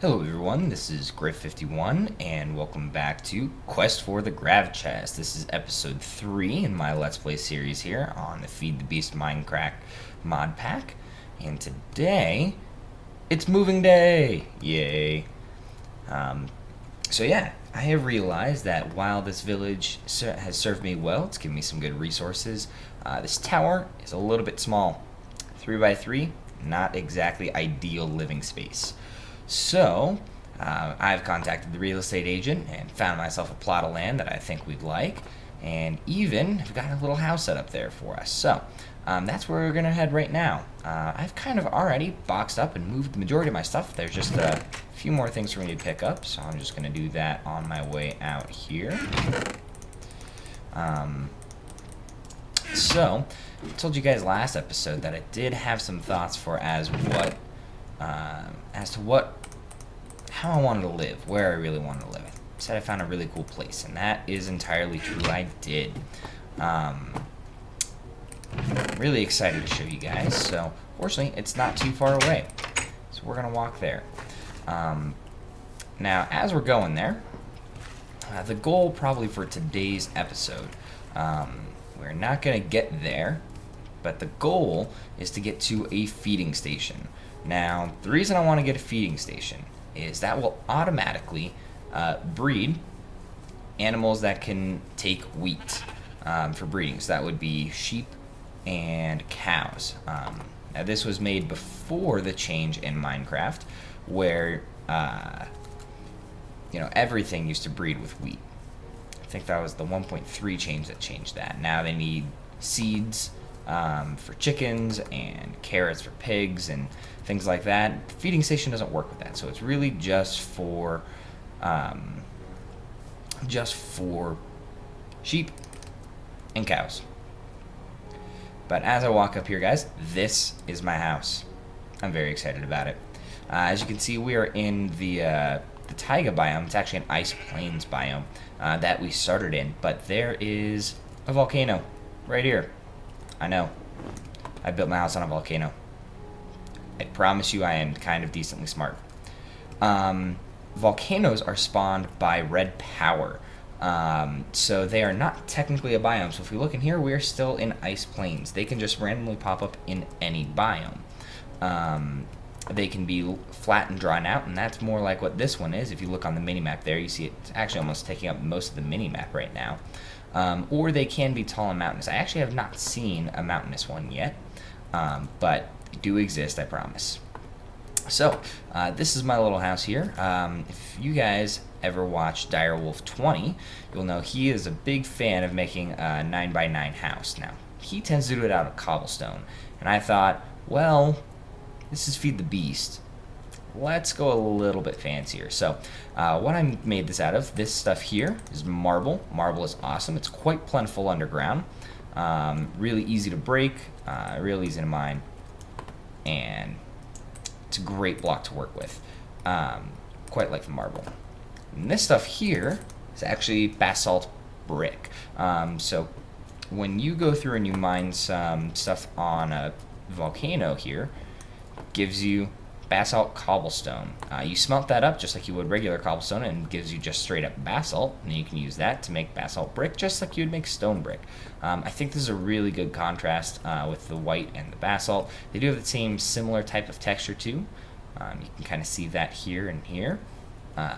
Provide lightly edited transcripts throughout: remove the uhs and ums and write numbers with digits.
Hello everyone, this is Griff51 and welcome back to Quest for the GraviChest. This is episode 3 in my Let's Play series here on the Feed the Beast Minecraft mod pack. And today, it's moving day! Yay! So yeah, I have realized that while this village has served me well, it's given me some good resources, this tower is a little bit small. 3x3, not exactly ideal living space. So, I've contacted the real estate agent and found myself a plot of land that I think we'd like, and even have got a little house set up there for us. So, that's where we're going to head right now. I've kind of already boxed up and moved the majority of my stuff. There's just a few more things for me to pick up, so I'm just going to do that on my way out here. So, I told you guys last episode that I did have some thoughts for as to how I wanted to live, where I really wanted to live. I said I found a really cool place, and that is entirely true. I did. I'm really excited to show you guys. So, fortunately, it's not too far away, so we're gonna walk there. Now, as we're going there, the goal probably for today's episode, we're not gonna get there, but the goal is to get to a feeding station. Now, the reason I want to get a feeding station is that will automatically breed animals that can take wheat for breeding. So that would be sheep and cows. Now, this was made before the change in Minecraft, where everything used to breed with wheat. I think that was the 1.3 change that changed that. Now they need seeds for chickens and carrots for pigs and things like that. The feeding station doesn't work with that, so it's really just for sheep and cows. But as I walk up here, guys, this is my house. I'm very excited about it. As you can see, we are in the taiga biome. It's actually an ice plains biome that we started in, but there is a volcano right here. I know. I built my house on a volcano. I promise you I am kind of decently smart. Volcanoes are spawned by red power. So they are not technically a biome. So if we look in here, we are still in ice plains. They can just randomly pop up in any biome. They can be flat and drawn out, and that's more like what this one is. If you look on the mini-map there, you see it's actually almost taking up most of the mini-map right now. Or they can be tall and mountainous. I actually have not seen a mountainous one yet, but they do exist, I promise. So, this is my little house here. If you guys ever watch Direwolf 20, you'll know he is a big fan of making a 9x9 house. Now, he tends to do it out of cobblestone, and I thought, well, this is Feed the Beast. Let's go a little bit fancier. So, what I made this out of, this stuff here is marble. Marble is awesome. It's quite plentiful underground. Really easy to break, real easy to mine, and it's a great block to work with. Quite like the marble. And this stuff here is actually basalt brick. So, when you go through and you mine some stuff on a volcano here, it gives you basalt cobblestone. You smelt that up just like you would regular cobblestone, and it gives you just straight up basalt, and you can use that to make basalt brick just like you would make stone brick. I think this is a really good contrast with the white and the basalt. They do have the same similar type of texture too. You can kind of see that here and here.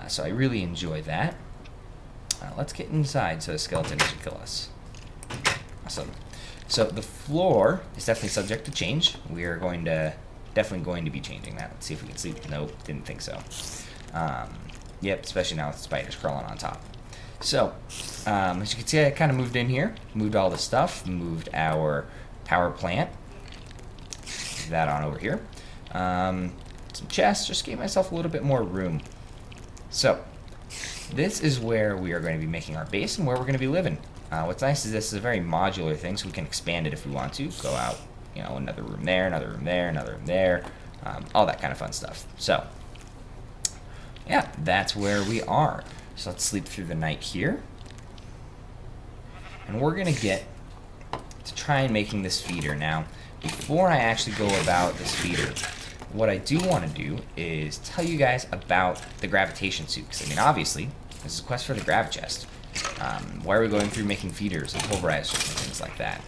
So I really enjoy that. Let's get inside so the skeleton doesn't kill us. Awesome. So the floor is definitely subject to change. We are definitely going to be changing that. Let's see if we can sleep. Nope, didn't think so. Yep, especially now with spiders crawling on top. So, as you can see, I kind of moved in here, moved all the stuff, moved our power plant. Move that on over here. Some chests, just gave myself a little bit more room. So, this is where we are going to be making our base and where we're going to be living. What's nice is this is a very modular thing, so we can expand it if we want to. Go out, another room there, another room there, another room there, all that kind of fun stuff. So, yeah, that's where we are. So let's sleep through the night here. And we're going to get to try and making this feeder. Now, before I actually go about this feeder, what I do want to do is tell you guys about the gravitation suit. Because, I mean, obviously, this is a quest for the GraviChest. Why are we going through making feeders and pulverizers and things like that?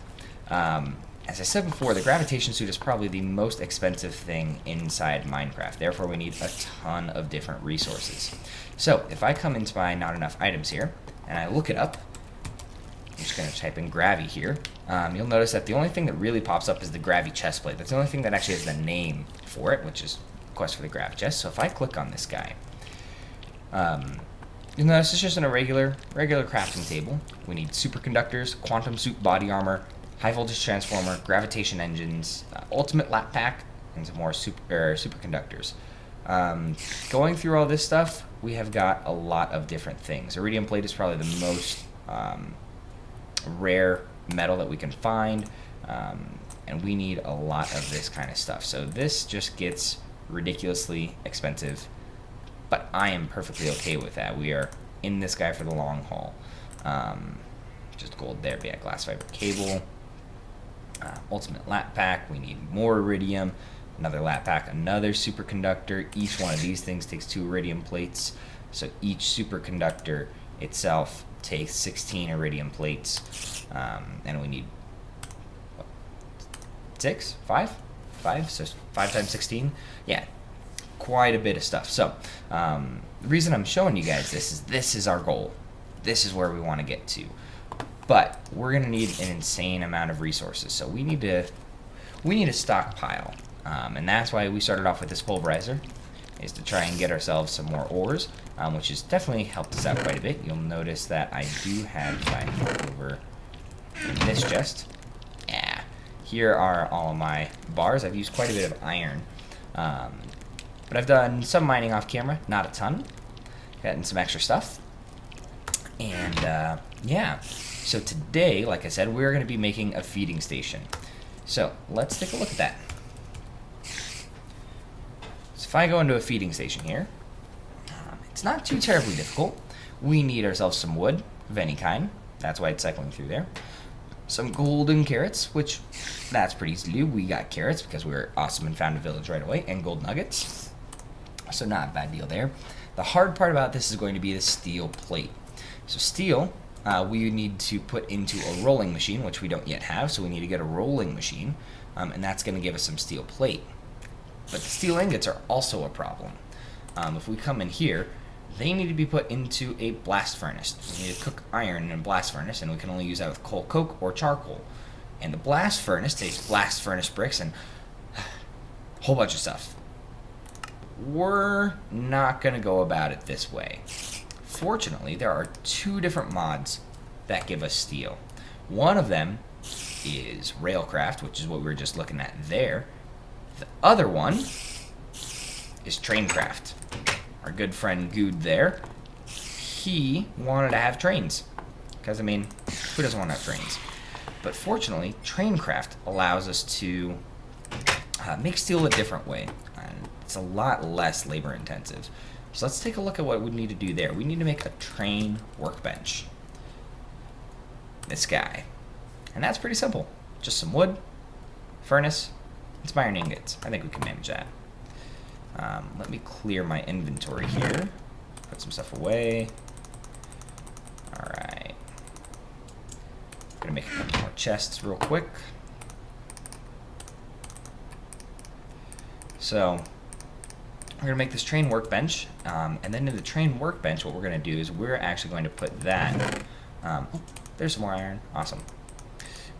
As I said before, the gravitation suit is probably the most expensive thing inside Minecraft. Therefore, we need a ton of different resources. So, if I come into my not enough items here, and I look it up, I'm just going to type in Gravi here. You'll notice that the only thing that really pops up is the GraviChest plate. That's the only thing that actually has the name for it, which is quest for the GraviChest. So if I click on this guy, you'll notice it's just in a regular crafting table. We need superconductors, quantum suit body armor, high voltage transformer, gravitation engines, ultimate lap pack, and some more superconductors. Going through all this stuff, we have got a lot of different things. Iridium plate is probably the most rare metal that we can find, and we need a lot of this kind of stuff. So this just gets ridiculously expensive, but I am perfectly okay with that. We are in this guy for the long haul. Just gold there, but yeah, glass fiber cable, ultimate lap pack. We need more iridium, another lap pack, another superconductor. Each one of these things takes 2 iridium plates, so each superconductor itself takes 16 iridium plates, and we need what, 5, so 5 times 16. Yeah, quite a bit of stuff. So the reason I'm showing you guys this is our goal. This is where we want to get to, but we're gonna need an insane amount of resources. So we need a stockpile, and that's why we started off with this pulverizer, is to try and get ourselves some more ores, which has definitely helped us out quite a bit. You'll notice that I do have, if I look over in this chest, yeah, here are all of my bars. I've used quite a bit of iron, but I've done some mining off camera, not a ton, gotten some extra stuff, and yeah, so today, like I said, we're going to be making a feeding station. So let's take a look at that. So if I go into a feeding station here, it's not too terribly difficult. We need ourselves some wood of any kind. That's why it's cycling through there. Some golden carrots, which that's pretty easy to do. We got carrots because we were awesome and found a village right away, and gold nuggets. So not a bad deal there. The hard part about this is going to be the steel plate. So steel, we need to put into a rolling machine, which we don't yet have. So we need to get a rolling machine, and that's going to give us some steel plate. But the steel ingots are also a problem. If we come in here, they need to be put into a blast furnace. We need to cook iron in a blast furnace, and we can only use that with coal coke or charcoal. And the blast furnace takes blast furnace bricks and a whole bunch of stuff. We're not going to go about it this way. Fortunately, there are 2 different mods that give us steel. One of them is Railcraft, which is what we were just looking at there. The other one is Traincraft. Our good friend Good there, he wanted to have trains. Because, I mean, who doesn't want to have trains? But fortunately, Traincraft allows us to make steel a different way. And it's a lot less labor intensive. So let's take a look at what we need to do there. We need to make a train workbench. This guy. And that's pretty simple. Just some wood, furnace, and some iron ingots. I think we can manage that. Let me clear my inventory here. Put some stuff away. Alright. Gonna make a couple more chests real quick. So, we're going to make this train workbench, and then in the train workbench, what we're going to do is we're actually going to put that, oh, there's some more iron, awesome.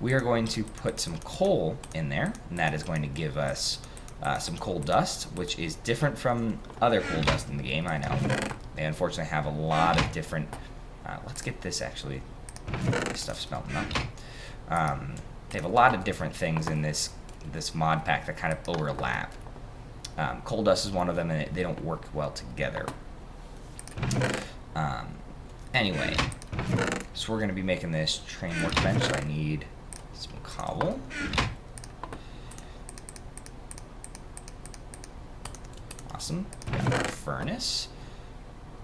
We are going to put some coal in there, and that is going to give us some coal dust, which is different from other coal dust in the game, I know. They unfortunately have a lot of different, let's get this actually, this stuff's melting up. They have a lot of different things in this mod pack that kind of overlap. Coal dust is one of them, and they don't work well together. Anyway, so we're going to be making this train workbench, so I need some cobble. Awesome. Got our furnace.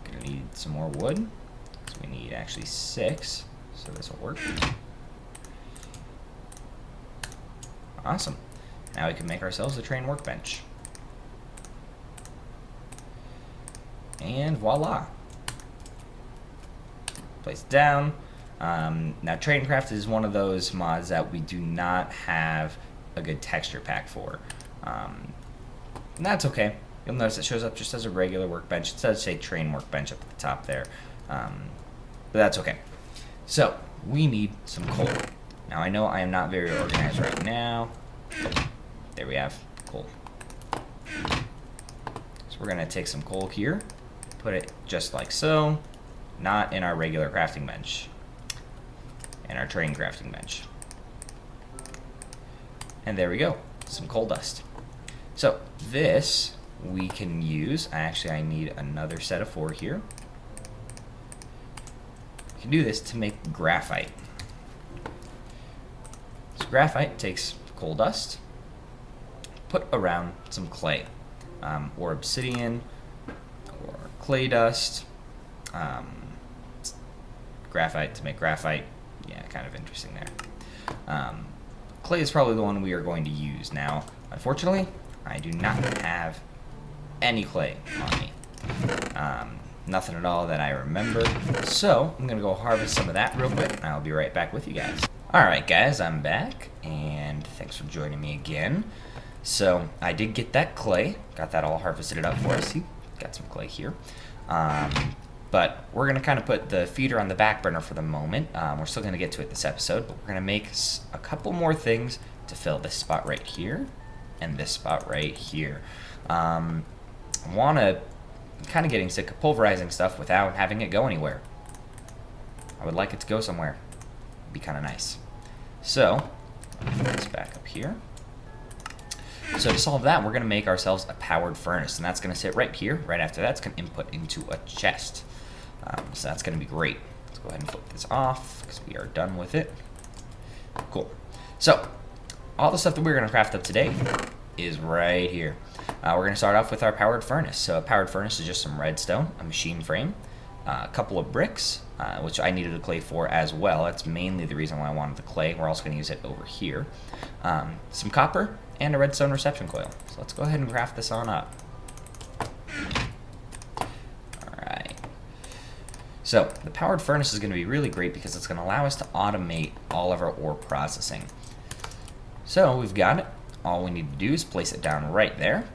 Going to need some more wood. So we need actually 6, so this will work. Awesome. Now we can make ourselves a train workbench. And voila. Place it down. Now Trading Craft is one of those mods that we do not have a good texture pack for. And that's okay. You'll notice it shows up just as a regular workbench. It does say Train Workbench up at the top there. But that's okay. So, we need some coal. Now I know I am not very organized right now. Oh, there we have coal. So we're going to take some coal here. Put it just like so. Not in our regular crafting bench. In our train crafting bench. And there we go. Some coal dust. So, this we can use. Actually, I need another set of 4 here. We can do this to make graphite. So graphite takes coal dust, put around some clay, or obsidian, or clay dust, graphite to make graphite. Yeah, kind of interesting there. Clay is probably the one we are going to use. Now, unfortunately, I do not have any clay on me. Nothing at all that I remember. So, I'm going to go harvest some of that real quick, and I'll be right back with you guys. Alright guys, I'm back, and thanks for joining me again. So, I did get that clay. Got that all harvested up for us. See, got some clay here. But we're going to kind of put the feeder on the back burner for the moment. We're still going to get to it this episode, but we're going to make a couple more things to fill this spot right here and this spot right here. I want to kind of getting sick of pulverizing stuff without having it go anywhere. I would like it to go somewhere. It'd be kind of nice. So, let's back up here. So to solve that, we're going to make ourselves a powered furnace, and that's going to sit right here. Right after that, it's going to input into a chest. So that's going to be great. Let's go ahead and flip this off because we are done with it. Cool. So, all the stuff that we're going to craft up today is right here. We're going to start off with our powered furnace. So a powered furnace is just some redstone, a machine frame, a couple of bricks, which I needed the clay for as well. That's mainly the reason why I wanted the clay. We're also going to use it over here. Some copper, and a redstone reception coil. So let's go ahead and craft this on up. Alright. So the powered furnace is going to be really great because it's going to allow us to automate all of our ore processing. So we've got it. All we need to do is place it down right there.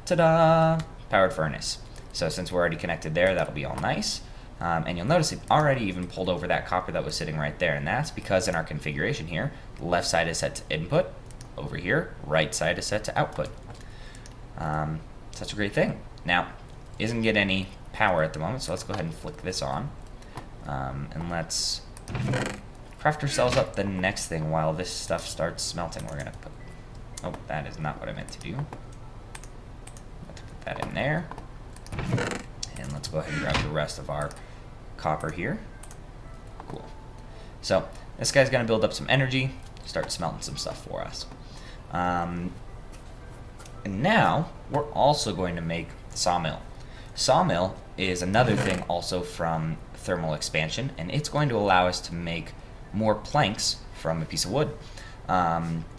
Ta-da! Powered furnace. So since we're already connected there, that'll be all nice. And you'll notice it already even pulled over that copper that was sitting right there. And that's because in our configuration here, the left side is set to input. Over here, right side is set to output. Such a great thing. Now, isn't get any power at the moment, so let's go ahead and flick this on. And let's craft ourselves up the next thing while this stuff starts smelting. We're going to put... Oh, that is not what I meant to do. Let's put that in there. And let's go ahead and grab the rest of our copper here. Cool. So, this guy's going to build up some energy, start smelting some stuff for us. And now, we're also going to make sawmill. Sawmill is another thing also from thermal expansion, and it's going to allow us to make more planks from a piece of wood.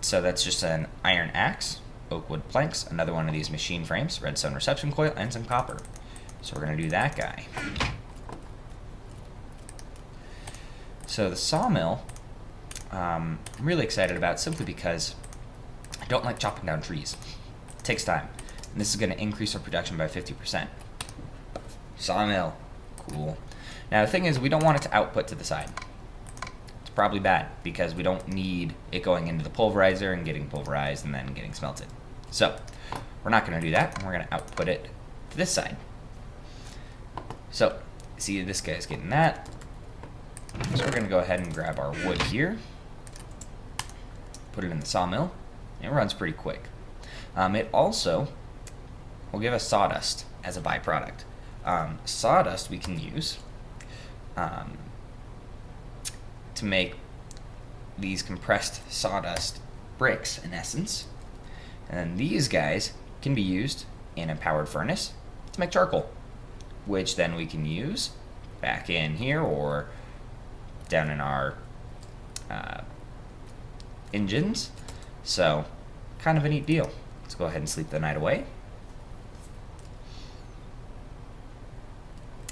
So that's just an iron axe, oak wood planks, another one of these machine frames, redstone reception coil, and some copper. So we're going to do that guy. So the sawmill, I'm really excited about simply because I don't like chopping down trees. It takes time. And this is going to increase our production by 50%. Sawmill. Cool. Now the thing is, we don't want it to output to the side. It's probably bad because we don't need it going into the pulverizer and getting pulverized and then getting smelted. So we're not going to do that. And we're going to output it to this side. So see, this guy's getting that. So we're going to go ahead and grab our wood here. Put it in the sawmill. It runs pretty quick. It also will give us sawdust as a byproduct. Sawdust we can use to make these compressed sawdust bricks, in essence. And then these guys can be used in a powered furnace to make charcoal, which then we can use back in here or down in our engines. So, kind of a neat deal. Let's go ahead and sleep the night away.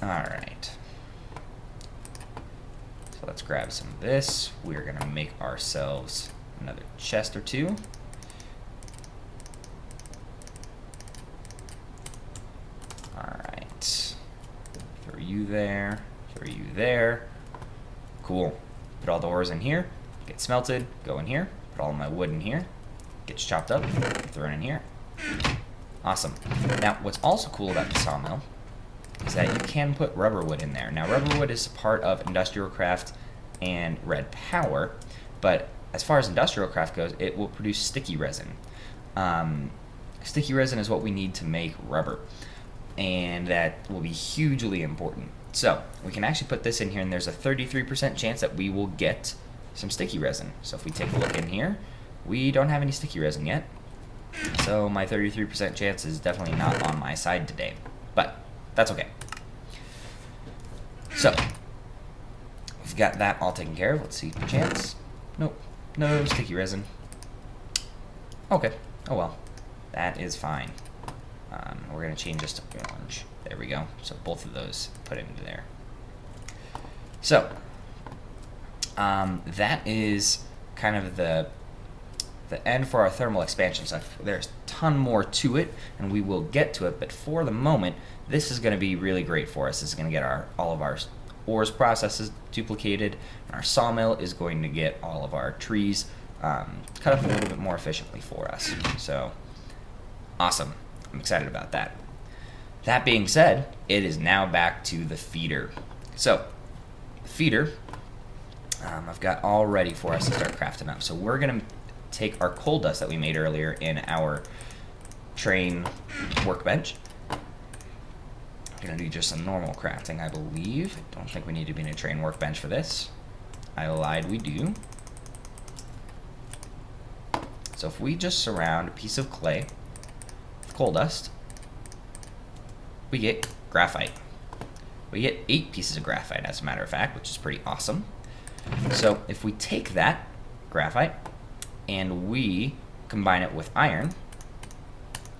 Alright. So let's grab some of this. We're going to make ourselves another chest or two. Alright. Throw you there. Throw you there. Cool. Put all the ores in here. Get smelted. Go in here. Put all my wood in here. Gets chopped up. Thrown in here. Awesome. Now, what's also cool about the sawmill is that you can put rubber wood in there. Now, rubber wood is part of industrial craft and red power, but as far as industrial craft goes, it will produce sticky resin. Sticky resin is what we need to make rubber, and that will be hugely important. So we can actually put this in here, and there's a 33% chance that we will get some sticky resin. So if we take a look in here, we don't have any sticky resin yet. So my 33% chance is definitely not on my side today, but that's okay. So we've got that all taken care of. Let's see, chance. Nope, no sticky resin. Okay, oh well, that is fine. We're gonna change this to orange. There we go. So both of those put into there. So that is kind of the end for our thermal expansion stuff. There's a ton more to it, and we will get to it, but for the moment, this is going to be really great for us. This is going to get all of our ores processes duplicated, and our sawmill is going to get all of our trees cut up a little bit more efficiently for us. So, awesome. I'm excited about that. That being said, it is now back to the feeder. So, the feeder, I've got all ready for us to start crafting up. So we're going to take our coal dust that we made earlier in our train workbench. I'm going to do just some normal crafting, I believe. I don't think we need to be in a train workbench for this. I lied, we do. So if we just surround a piece of clay with coal dust, we get graphite. We get 8 pieces of graphite, as a matter of fact, which is pretty awesome. So if we take that graphite and we combine it with iron,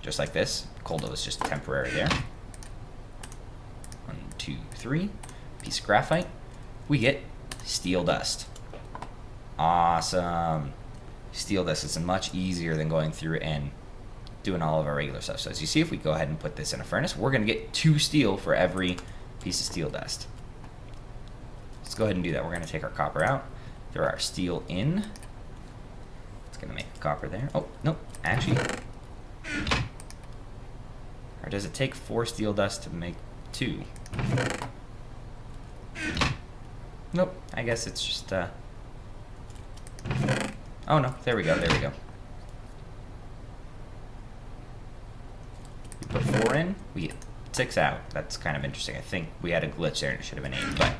just like this. Coal dust is just temporary there. 1, 2, 3. Piece of graphite. We get steel dust. Awesome. Steel dust is much easier than going through and doing all of our regular stuff. So as you see, if we go ahead and put this in a furnace, we're going to get 2 steel for every piece of steel dust. Let's go ahead and do that. We're going to take our copper out, throw our steel in. It's going to make a copper there. Oh, nope, actually. Or does it take 4 steel dust to make 2? Nope, I guess it's just, oh no, there we go, there we go. We put 4 in, we get 6 out. That's kind of interesting. I think we had a glitch there and it should have been 8, but...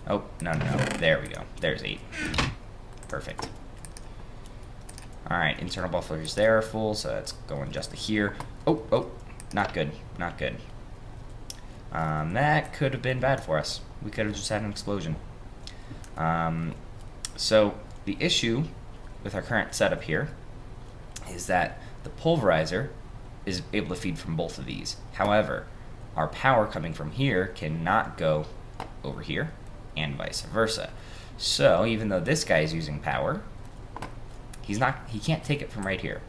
Oh, no, no, no. There we go. There's 8. Perfect. Alright, internal buffers there are full, so that's going just to here. Oh, oh, not good. Not good. That could have been bad for us. We could have just had an explosion. So, the issue with our current setup here is that the pulverizer is able to feed from both of these. However, our power coming from here cannot go over here, and vice versa. So even though this guy is using power, he can't take it from right here.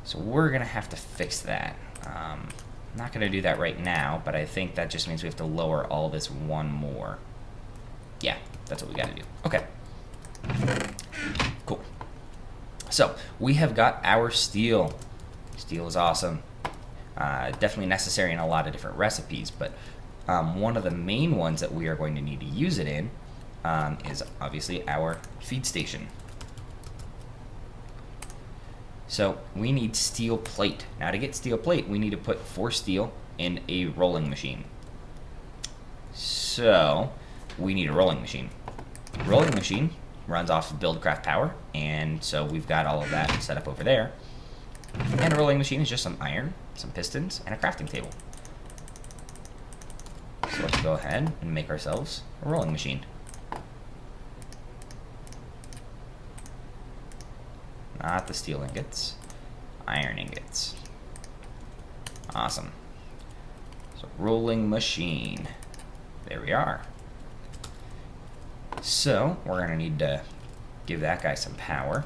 So we're gonna have to fix that. I'm not gonna do that right now, but I think that just means we have to lower all this 1 more. Yeah, that's what we gotta do. Okay. Cool. So we have got our steel. Steel is awesome. Definitely necessary in a lot of different recipes, but one of the main ones that we are going to need to use it in is obviously our feed station. So we need steel plate. Now to get steel plate, we need to put 4 steel in a rolling machine. So we need a rolling machine. Rolling machine runs off of Buildcraft power, and so we've got all of that set up over there. And a rolling machine is just some iron, some pistons, and a crafting table. So let's go ahead and make ourselves a rolling machine. Not the steel ingots, iron ingots. Awesome. So rolling machine. There we are. So we're going to need to give that guy some power.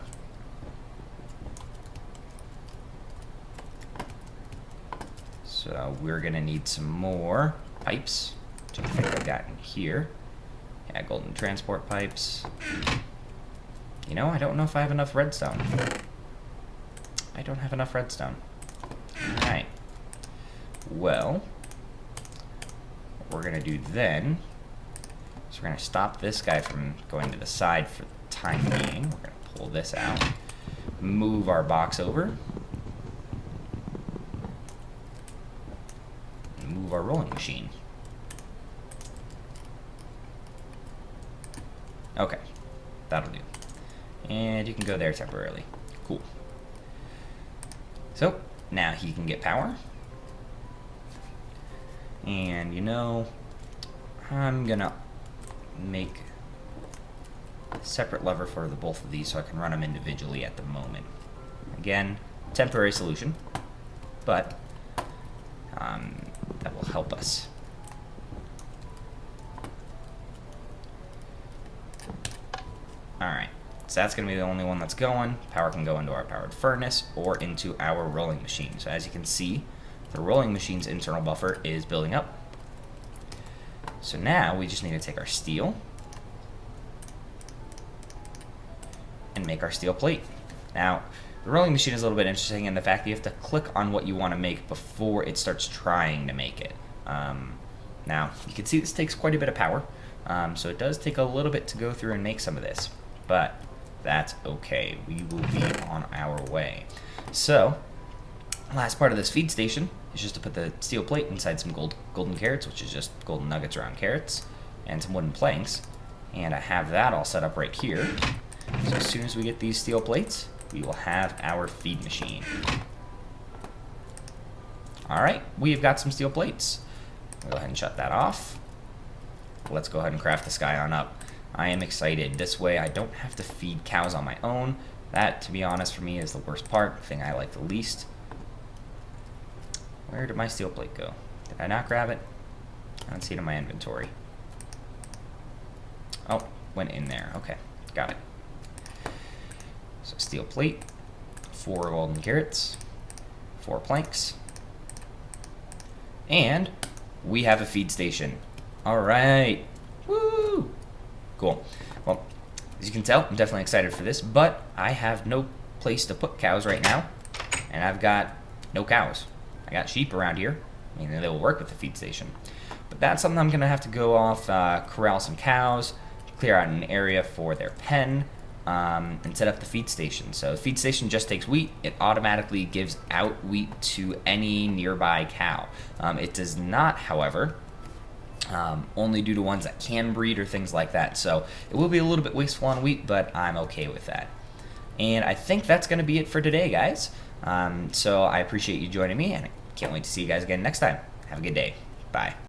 So we're going to need some more pipes, which I think I've got in here. Yeah, golden transport pipes. You know, I don't know if I have enough redstone. I don't have enough redstone. Alright. Well, what we're going to do then is we're going to stop this guy from going to the side for the time being. We're going to pull this out. Move our box over. And move our rolling machine. Okay. That'll do. And you can go there temporarily. Cool. So, now he can get power. And, you know, I'm gonna make a separate lever for the both of these so I can run them individually at the moment. Again, temporary solution, but that will help us. Alright. So that's going to be the only one that's going. Power can go into our powered furnace or into our rolling machine. So as you can see, the rolling machine's internal buffer is building up. So now we just need to take our steel and make our steel plate. Now, the rolling machine is a little bit interesting in the fact that you have to click on what you want to make before it starts trying to make it. Now, you can see this takes quite a bit of power. So it does take a little bit to go through and make some of this. But that's okay. We will be on our way. So, last part of this feed station is just to put the steel plate inside some golden carrots, which is just golden nuggets around carrots, and some wooden planks. And I have that all set up right here. So as soon as we get these steel plates, we will have our feed machine. Alright, we've got some steel plates. We'll go ahead and shut that off. Let's go ahead and craft this guy on up. I am excited. This way I don't have to feed cows on my own. That, to be honest, for me is the worst part, the thing I like the least. Where did my steel plate go? Did I not grab it? I don't see it in my inventory. Oh, went in there. Okay, got it. So steel plate, 4 golden carrots, 4 planks, and we have a feed station. All right, woo! Cool. Well, as you can tell, I'm definitely excited for this, but I have no place to put cows right now, and I've got no cows. I got sheep around here. I mean, they will work with the feed station. But that's something I'm going to have to go off, corral some cows, clear out an area for their pen, and set up the feed station. So the feed station just takes wheat. It automatically gives out wheat to any nearby cow. It does not, however, only do to ones that can breed or things like that. So it will be a little bit wasteful on wheat, but I'm okay with that. And I think that's going to be it for today, guys. So I appreciate you joining me, and I can't wait to see you guys again next time. Have a good day. Bye.